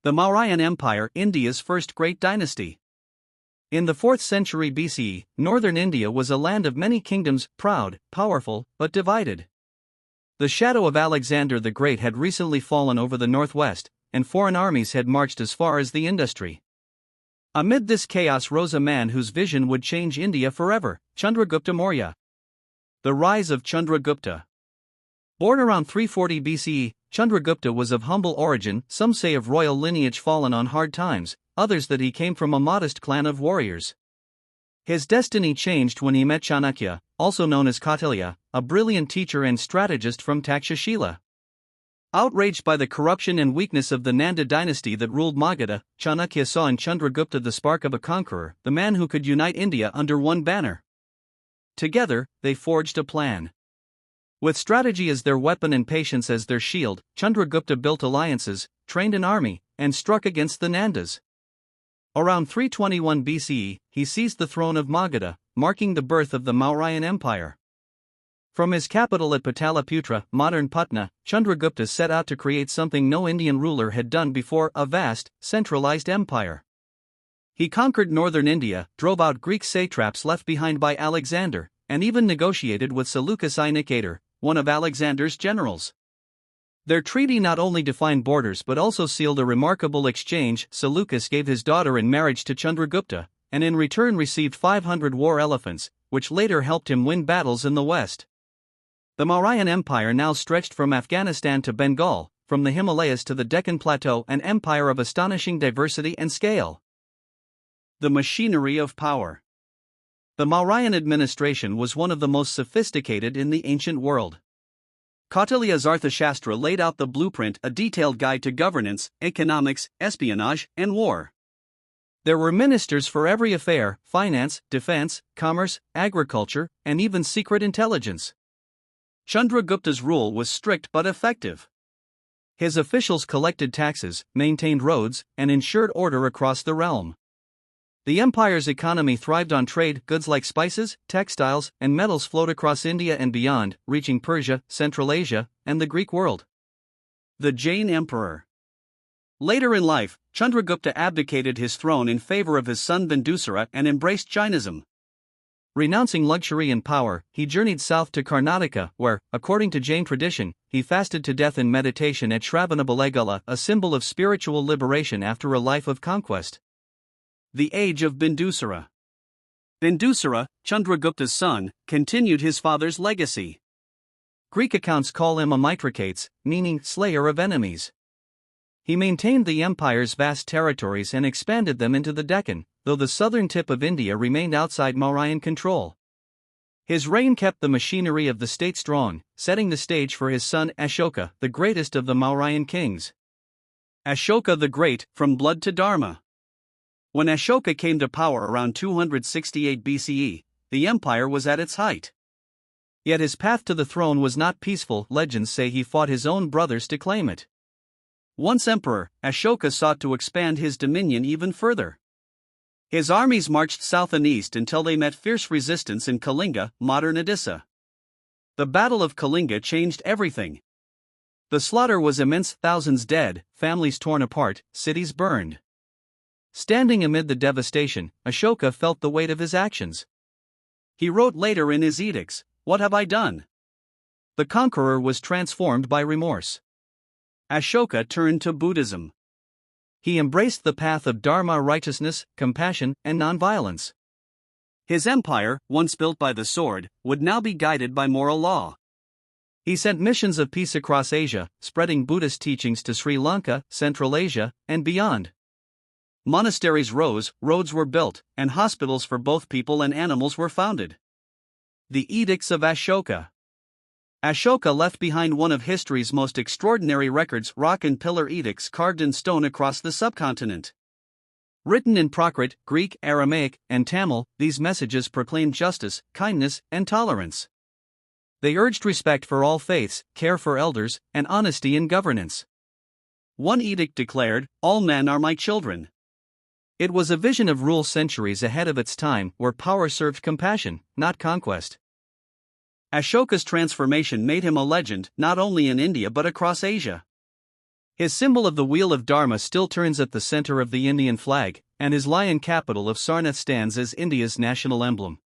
The Mauryan Empire, India's first great dynasty. In the 4th century BCE, northern India was a land of many kingdoms, proud, powerful, but divided. The shadow of Alexander the Great had recently fallen over the northwest, and foreign armies had marched as far as the Indus. Amid this chaos rose a man whose vision would change India forever, Chandragupta Maurya. The rise of Chandragupta. Born around 340 BCE, Chandragupta was of humble origin, some say of royal lineage fallen on hard times, others that he came from a modest clan of warriors. His destiny changed when he met Chanakya, also known as Kautilya, a brilliant teacher and strategist from Takshashila. Outraged by the corruption and weakness of the Nanda dynasty that ruled Magadha, Chanakya saw in Chandragupta the spark of a conqueror, the man who could unite India under one banner. Together, they forged a plan. With strategy as their weapon and patience as their shield, Chandragupta built alliances, trained an army, and struck against the Nandas. Around 321 BCE, he seized the throne of Magadha, marking the birth of the Mauryan Empire. From his capital at Pataliputra, modern Patna, Chandragupta set out to create something no Indian ruler had done before, a vast, centralized empire. He conquered northern India, drove out Greek satraps left behind by Alexander, and even negotiated with Seleucus I Nicator, one of Alexander's generals. Their treaty not only defined borders but also sealed a remarkable exchange. Seleucus gave his daughter in marriage to Chandragupta, and in return received 500 war elephants, which later helped him win battles in the west. The Mauryan Empire now stretched from Afghanistan to Bengal, from the Himalayas to the Deccan Plateau, an empire of astonishing diversity and scale. The machinery of power. The Mauryan administration was one of the most sophisticated in the ancient world. Kautilya's Arthashastra laid out the blueprint, a detailed guide to governance, economics, espionage, and war. There were ministers for every affair: finance, defense, commerce, agriculture, and even secret intelligence. Chandragupta's rule was strict but effective. His officials collected taxes, maintained roads, and ensured order across the realm. The empire's economy thrived on trade. Goods like spices, textiles, and metals flowed across India and beyond, reaching Persia, Central Asia, and the Greek world. The Jain Emperor. Later in life, Chandragupta abdicated his throne in favor of his son Bindusara and embraced Jainism. Renouncing luxury and power, he journeyed south to Karnataka, where, according to Jain tradition, he fasted to death in meditation at Shravanabelegula, a symbol of spiritual liberation after a life of conquest. The Age of Bindusara. Bindusara, Chandragupta's son, continued his father's legacy. Greek accounts call him a Mithridates, meaning slayer of enemies. He maintained the empire's vast territories and expanded them into the Deccan, though the southern tip of India remained outside Mauryan control. His reign kept the machinery of the state strong, setting the stage for his son Ashoka, the greatest of the Mauryan kings. Ashoka the Great, from blood to dharma. When Ashoka came to power around 268 BCE, the empire was at its height. Yet his path to the throne was not peaceful. Legends say he fought his own brothers to claim it. Once emperor, Ashoka sought to expand his dominion even further. His armies marched south and east until they met fierce resistance in Kalinga, modern Odisha. The Battle of Kalinga changed everything. The slaughter was immense: thousands dead, families torn apart, cities burned. Standing amid the devastation, Ashoka felt the weight of his actions. He wrote later in his edicts, "What have I done?" The conqueror was transformed by remorse. Ashoka turned to Buddhism. He embraced the path of dharma, righteousness, compassion, and nonviolence. His empire, once built by the sword, would now be guided by moral law. He sent missions of peace across Asia, spreading Buddhist teachings to Sri Lanka, Central Asia, and beyond. Monasteries rose, roads were built, and hospitals for both people and animals were founded. The Edicts of Ashoka. Ashoka left behind one of history's most extraordinary records: rock and pillar edicts carved in stone across the subcontinent. Written in Prakrit, Greek, Aramaic, and Tamil, these messages proclaimed justice, kindness, and tolerance. They urged respect for all faiths, care for elders, and honesty in governance. One edict declared, "All men are my children." It was a vision of rule centuries ahead of its time, where power served compassion, not conquest. Ashoka's transformation made him a legend, not only in India but across Asia. His symbol of the Wheel of Dharma still turns at the center of the Indian flag, and his lion capital of Sarnath stands as India's national emblem.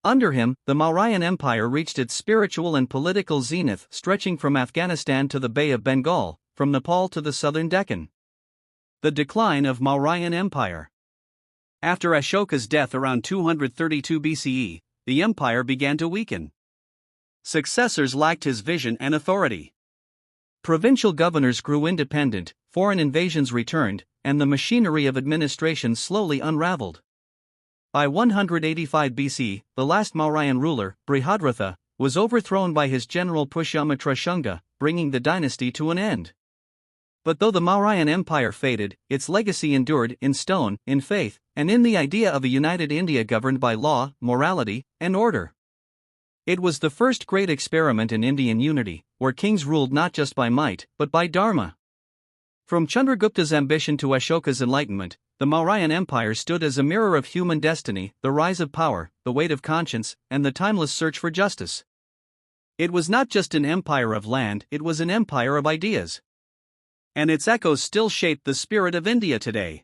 Under him, the Mauryan Empire reached its spiritual and political zenith, stretching from Afghanistan to the Bay of Bengal, from Nepal to the southern Deccan. The decline of Mauryan Empire. After Ashoka's death around 232 BCE, the empire began to weaken. Successors lacked his vision and authority. Provincial governors grew independent, foreign invasions returned, and the machinery of administration slowly unraveled. By 185 BC, the last Mauryan ruler, Brihadratha, was overthrown by his general Pushyamitra Shunga, bringing the dynasty to an end. But though the Mauryan Empire faded, its legacy endured in stone, in faith, and in the idea of a united India governed by law, morality, and order. It was the first great experiment in Indian unity, where kings ruled not just by might, but by dharma. From Chandragupta's ambition to Ashoka's enlightenment, the Mauryan Empire stood as a mirror of human destiny, the rise of power, the weight of conscience, and the timeless search for justice. It was not just an empire of land, it was an empire of ideas. And its echoes still shape the spirit of India today.